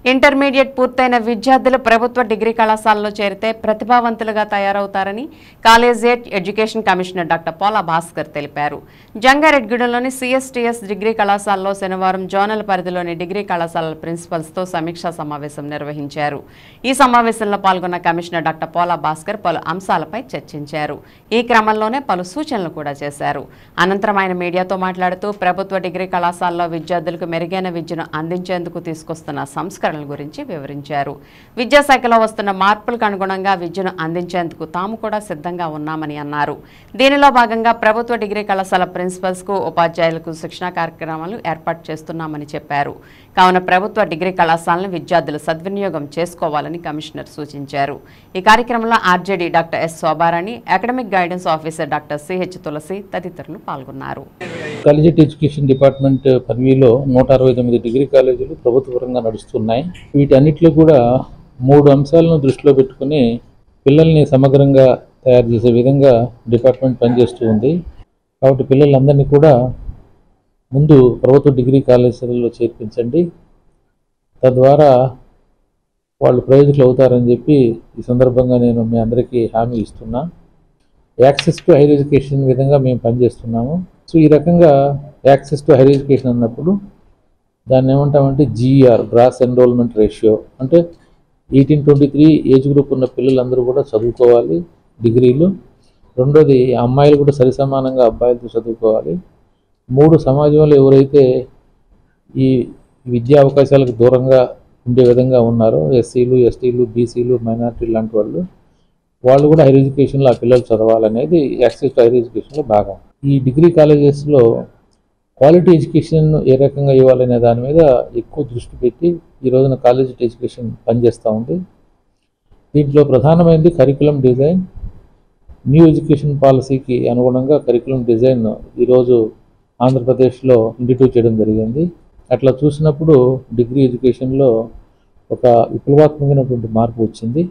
Intermediate పూర్తయిన విద్యార్థులు ప్రభుత్వ డిగ్రీ కళాశాలలో చేరితే ప్రతిభావంతులుగా తయారవుతారని collegiate education commissioner doctor Pola Bhaskar తెలిపారు. జంగారెడ్డిగూడెంలోని సిఎస్టిఎస్ డిగ్రీ కళాశాలలో శనివారం జోనల్ పరిధిలోని డిగ్రీ కళాశాలల ప్రిన్సిపల్స్తో సమీక్షా సమావేశం నిర్వహించారు. ఈ సమావేశంలో పాల్గొన్న కమిషనర్ డాక్టర్ పోలా భాస్కర్ పలు అంశాలపై చర్చించారు. ఈ క్రమంలోనే పలు సూచనలు కూడా చేశారు. అనంతరం ఆయన మీడియాతో మాట్లాడుతూ ప్రభుత్వ డిగ్రీ కళాశాలలో విద్యార్థులకు మెరుగైన విద్యను అందించేందుకు తీసుకొస్తున్న సంస్కరణల గురించి వివరించారు. విద్యాశాఖలో వస్తున్న మార్పులకు అనుగుణంగా విద్యను అందించేందుకు తాము కూడా సిద్ధంగా ఉన్నామని అన్నారు. దీనిలో భాగంగా ప్రభుత్వ డిగ్రీ కళాశాల ప్రిన్సిపల్స్ కు ఉపాధ్యాయులకు శిక్షణా కార్యక్రమాలు ఏర్పాటు చేస్తున్నామని చెప్పారు. కావున ప్రభుత్వ డిగ్రీ కళాశాలను విద్యార్థులు సద్వినియోగం చేసుకోవాలని కమిషనర్ సూచించారు. ఈ కార్యక్రమంలో RJD doctor S Shobharani, academic guidance officer doctor CH Tulasi తదితరులు పాల్గొన్నారు. కాలేజియేట్ ఎడ్యుకేషన్ డిపార్ట్మెంట్ పరిధిలో 169 డిగ్రీ కాలేజీలు ప్రభుత్వ పరంగా నడుస్తున్నాయి. వీటన్నిటిలో కూడా 3 అంశాలను దృష్టిలో పెట్టుకుని పిల్లల్ని సమగ్రంగా తయారు చేసే విధంగా డిపార్ట్మెంట్ పనిచేస్తూ ఉంది. కాబట్టి పిల్లలందరినీ కూడా ముందు ప్రభుత్వ డిగ్రీ కాలేజీలలో చేర్పించండి, తద్వారా వాళ్ళు ప్రయోజకులు అవుతారని చెప్పి ఈ సందర్భంగా నేను మీ అందరికీ హామీ ఇస్తున్నా. యాక్సెస్ టు హైయర్ ఎడ్యుకేషన్ విధంగా మేము పనిచేస్తున్నాము. సో ఈ రకంగా యాక్సెస్ టు హైయర్ ఎడ్యుకేషన్ అన్నప్పుడు దాన్ని ఏమంటామంటే GER, గ్రాస్ ఎన్రోల్మెంట్ రేషియో, అంటే 18-23 ఏజ్ గ్రూప్ ఉన్న పిల్లలందరూ కూడా చదువుకోవాలి డిగ్రీలు. రెండోది అమ్మాయిలు కూడా సరిసమానంగా అబ్బాయిలతో చదువుకోవాలి. 3 సమాజంలో ఎవరైతే ఈ విద్యా అవకాశాలకు దూరంగా ఉండే విధంగా ఉన్నారో SCలు, STలు, BCలు, మైనారిటీలు లాంటి వాళ్ళు కూడా హైయర్ ఎడ్యుకేషన్లో ఆ పిల్లలు చదవాలనేది యాక్సెస్ టు హైయర్ ఎడ్యుకేషన్లో భాగం. ఈ డిగ్రీ కాలేజెస్లో క్వాలిటీ ఎడ్యుకేషన్ ఏ రకంగా ఇవ్వాలనే దాని మీద ఎక్కువ దృష్టి పెట్టి ఈ రోజున కాలేజియేట్ ఎడ్యుకేషన్ పనిచేస్తూ ఉంది. దీంట్లో ప్రధానమైనది కరికులం డిజైన్. న్యూ ఎడ్యుకేషన్ పాలసీకి అనుగుణంగా కరికులం డిజైన్ ఈరోజు ఆంధ్రప్రదేశ్లో ఇంట్రడ్యూస్ చేయడం జరిగింది. అట్లా చూసినప్పుడు డిగ్రీ ఎడ్యుకేషన్లో ఒక విప్లవాత్మకమైనటువంటి మార్పు వచ్చింది.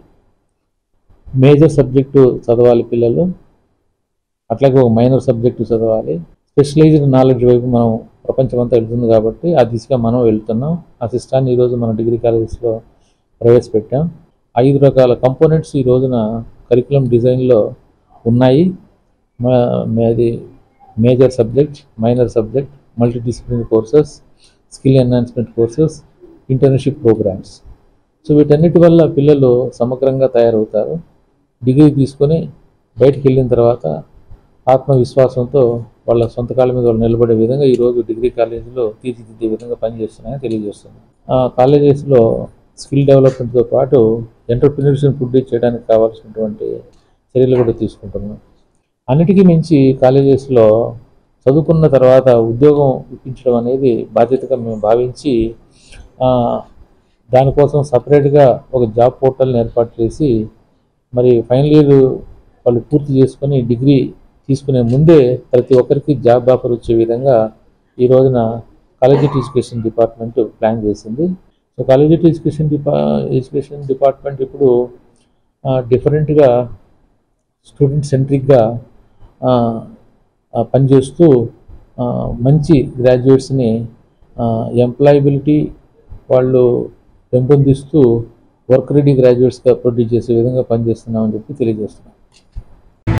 మేజర్ సబ్జెక్టు చదవాలి పిల్లలు, అట్లాగే ఒక మైనర్ సబ్జెక్టు చదవాలి. స్పెషలైజ్డ్ నాలెడ్జ్ వైపు మనం ప్రపంచమంతా వెళ్తుంది కాబట్టి ఆ దిశగా మనం వెళ్తున్నాం. ఆ సిస్టాన్ని ఈరోజు మన డిగ్రీ కాలేజెస్లో ప్రవేశపెట్టాం. 5 రకాల కంపోనెంట్స్ ఈ రోజున కరికులం డిజైన్లో ఉన్నాయి. అది major subject, minor subject, multidisciplinary courses, skill enhancement courses, internship programmes. So వీటన్నిటి వల్ల పిల్లలు సమగ్రంగా తయారవుతారు. డిగ్రీ తీసుకొని బయటికి వెళ్ళిన తర్వాత ఆత్మవిశ్వాసంతో వాళ్ళ సొంత కాళ్ళ మీద వాళ్ళు నిలబడే విధంగా ఈరోజు డిగ్రీ కాలేజీలో తీర్చిదిద్దే విధంగా పనిచేస్తున్నాయని తెలియజేస్తున్నాను. కాలేజెస్లో స్కిల్ డెవలప్మెంట్తో పాటు ఎంటర్‌ప్రెన్యూర్‌షిప్‌ని ప్రొడ్యూస్ చేయడానికి కావాల్సినటువంటి చర్యలు కూడా తీసుకుంటున్నాం. అన్నిటికీ మించి కాలేజెస్లో చదువుకున్న తర్వాత ఉద్యోగం ఇప్పించడం అనేది బాధ్యతగా మేము భావించి దానికోసం సపరేట్గా ఒక జాబ్ పోర్టల్ని ఏర్పాటు చేసి మరి ఫైనల్ ఇయర్ వాళ్ళు పూర్తి చేసుకొని డిగ్రీ తీసుకునే ముందే ప్రతి ఒక్కరికి జాబ్ ఆఫర్ వచ్చే విధంగా ఈ రోజున కాలేజియేట్ ఎడ్యుకేషన్ డిపార్ట్మెంట్ ప్లాన్ చేసింది. సో కాలేజియేట్ ఎడ్యుకేషన్ డిపార్ట్మెంట్ ఇప్పుడు డిఫరెంట్గా స్టూడెంట్ సెంట్రిక్గా పనిచేస్తూ మంచి గ్రాడ్యుయేట్స్ని ఎంప్లాయబిలిటీ వాళ్ళు పెంపొందిస్తూ వర్క్ రెడీ గ్రాడ్యుయేట్స్గా ప్రొడ్యూస్ చేసే విధంగా పనిచేస్తున్నామని చెప్పి తెలియజేస్తున్నాం.